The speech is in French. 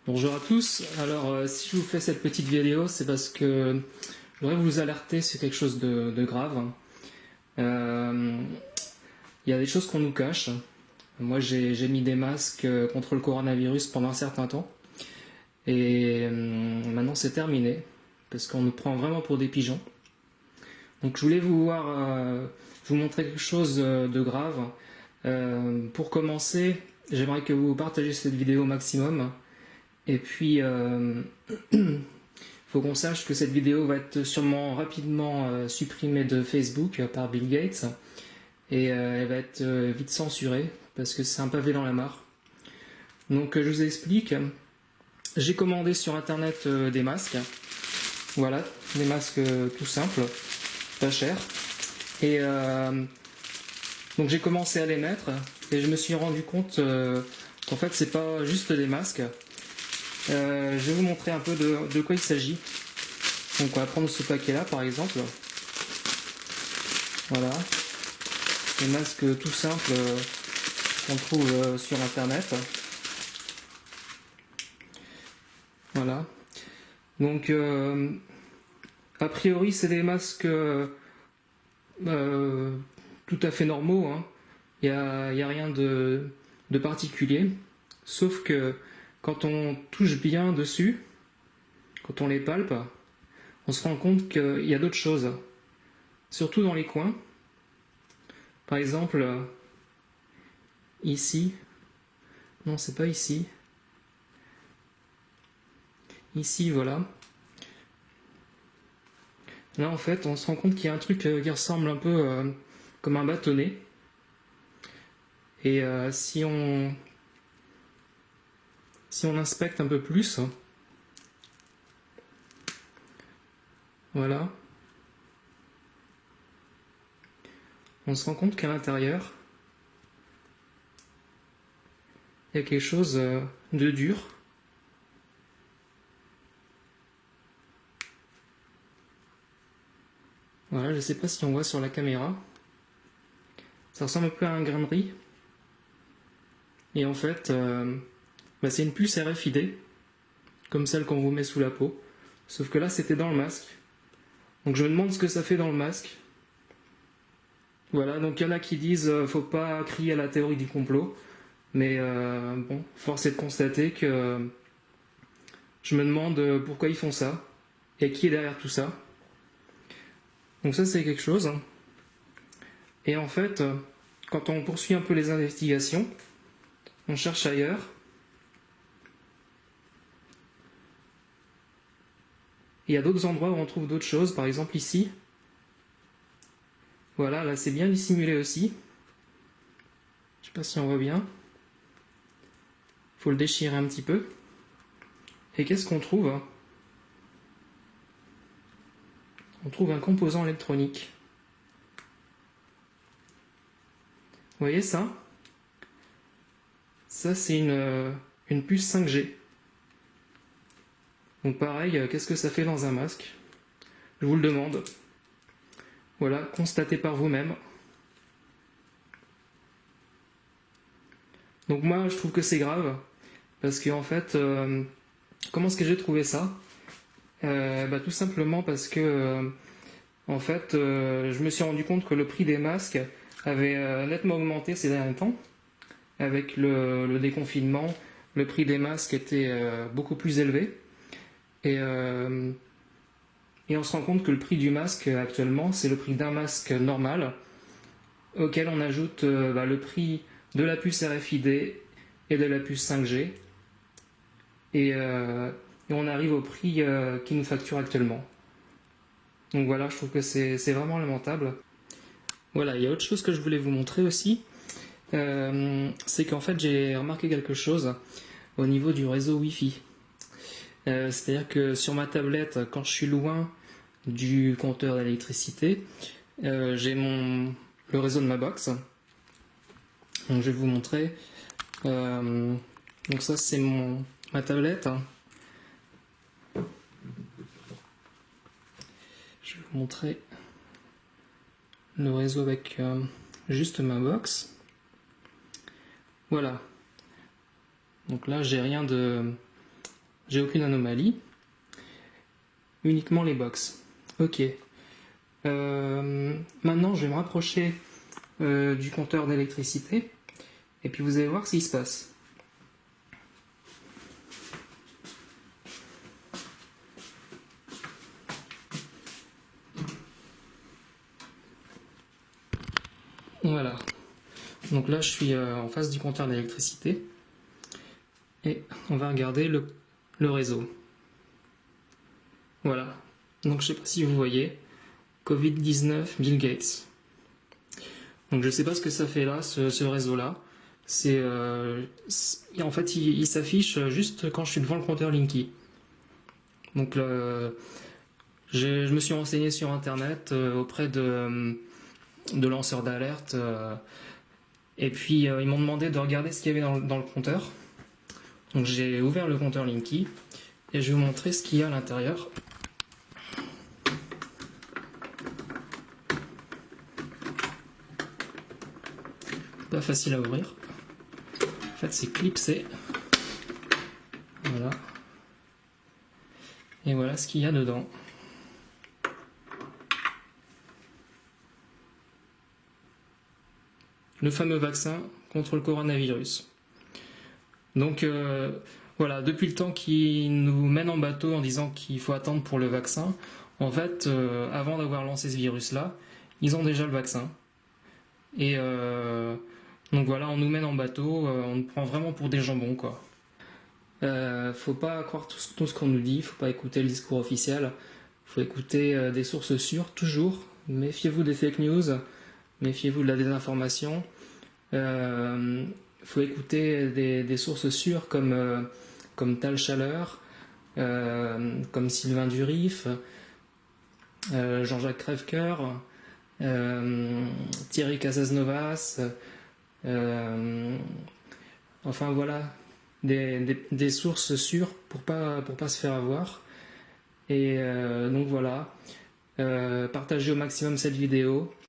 Bonjour à tous. Alors, si je vous fais cette petite vidéo, c'est parce que je voudrais vous alerter sur quelque chose de grave. Il y a des choses qu'on nous cache. Moi, j'ai mis des masques contre le coronavirus pendant un certain temps. Et maintenant, c'est terminé. Parce qu'on nous prend vraiment pour des pigeons. Donc, je voulais vous montrer quelque chose de grave. Pour commencer, j'aimerais que vous partagez cette vidéo au maximum. Et puis, faut qu'on sache que cette vidéo va être sûrement rapidement supprimée de Facebook par Bill Gates. Et elle va être vite censurée, parce que c'est un pavé dans la mare. Donc je vous explique. J'ai commandé sur internet des masques. Voilà, des masques tout simples, pas chers. Et donc j'ai commencé à les mettre, et je me suis rendu compte qu'en fait c'est pas juste des masques. Je vais vous montrer un peu de quoi il s'agit. Donc on va prendre ce paquet là par exemple. Voilà. Des masques tout simples qu'on trouve sur internet. Voilà. Donc a priori c'est des masques tout à fait normaux. Hein. Il n'y a rien de particulier. Sauf que quand on touche bien dessus, quand on les palpe, on se rend compte qu'il y a d'autres choses. Surtout dans les coins. Par exemple, ici. Non, c'est pas ici. Ici, voilà. Là, en fait, on se rend compte qu'il y a un truc qui ressemble un peu comme un bâtonnet. Et si on inspecte un peu plus, voilà, on se rend compte qu'à l'intérieur, il y a quelque chose de dur. Voilà, je ne sais pas si on voit sur la caméra. Ça ressemble un peu à un grain de riz. Et en fait, c'est une puce RFID, comme celle qu'on vous met sous la peau. Sauf que là, c'était dans le masque. Donc je me demande ce que ça fait dans le masque. Voilà, donc il y en a qui disent faut pas crier à la théorie du complot. Mais bon, force est de constater que je me demande pourquoi ils font ça. Et qui est derrière tout ça. Donc ça, c'est quelque chose. Et en fait, quand on poursuit un peu les investigations, on cherche ailleurs. Il y a d'autres endroits où on trouve d'autres choses, par exemple ici. Voilà, là c'est bien dissimulé aussi. Je sais pas si on voit bien. Faut le déchirer un petit peu. Et qu'est-ce qu'on trouve? On trouve un composant électronique. Vous voyez ça? Ça c'est une puce 5G. Donc pareil, qu'est-ce que ça fait dans un masque? Je vous le demande. Voilà, constatez par vous-même. Donc moi, je trouve que c'est grave, parce que en fait, comment est-ce que j'ai trouvé ça? Tout simplement parce que, en fait, je me suis rendu compte que le prix des masques avait nettement augmenté ces derniers temps. Avec le déconfinement, le prix des masques était beaucoup plus élevé. Et on se rend compte que le prix du masque actuellement, c'est le prix d'un masque normal, auquel on ajoute le prix de la puce RFID et de la puce 5G. Et on arrive au prix qu'ils nous facturent actuellement. Donc voilà, je trouve que c'est vraiment lamentable. Voilà, il y a autre chose que je voulais vous montrer aussi. C'est qu'en fait, j'ai remarqué quelque chose au niveau du réseau Wi-Fi. C'est-à-dire que sur ma tablette, quand je suis loin du compteur d'électricité, j'ai le réseau de ma box. Donc je vais vous montrer. Donc ça c'est ma tablette. Je vais vous montrer le réseau avec juste ma box. Voilà. Donc là j'ai rien de j'ai aucune anomalie. Uniquement les box. Ok. Maintenant, je vais me rapprocher du compteur d'électricité et puis vous allez voir ce qui se passe. Voilà. Donc là, je suis en face du compteur d'électricité et on va regarder le réseau. Voilà. Donc je ne sais pas si vous voyez, Covid-19 Bill Gates. Donc je ne sais pas ce que ça fait là, ce réseau-là. En fait, il s'affiche juste quand je suis devant le compteur Linky. Donc je me suis renseigné sur internet auprès de lanceurs d'alerte. Et puis ils m'ont demandé de regarder ce qu'il y avait dans le compteur. Donc j'ai ouvert le compteur Linky et je vais vous montrer ce qu'il y a à l'intérieur. Pas facile à ouvrir. En fait, c'est clipsé. Voilà. Et voilà ce qu'il y a dedans. Le fameux vaccin contre le coronavirus. Donc voilà, depuis le temps qu'ils nous mènent en bateau en disant qu'il faut attendre pour le vaccin, en fait, avant d'avoir lancé ce virus-là, ils ont déjà le vaccin. Et donc voilà, on nous mène en bateau, on nous prend vraiment pour des jambons, quoi. Faut pas croire tout ce qu'on nous dit, faut pas écouter le discours officiel, faut écouter des sources sûres, toujours. Méfiez-vous des fake news, méfiez-vous de la désinformation. Faut écouter des sources sûres comme Tal Chaleur, comme Sylvain Durif, Jean-Jacques Crèvecoeur, Thierry Casasnovas, enfin voilà, des sources sûres pour pas se faire avoir. Et donc voilà, partagez au maximum cette vidéo.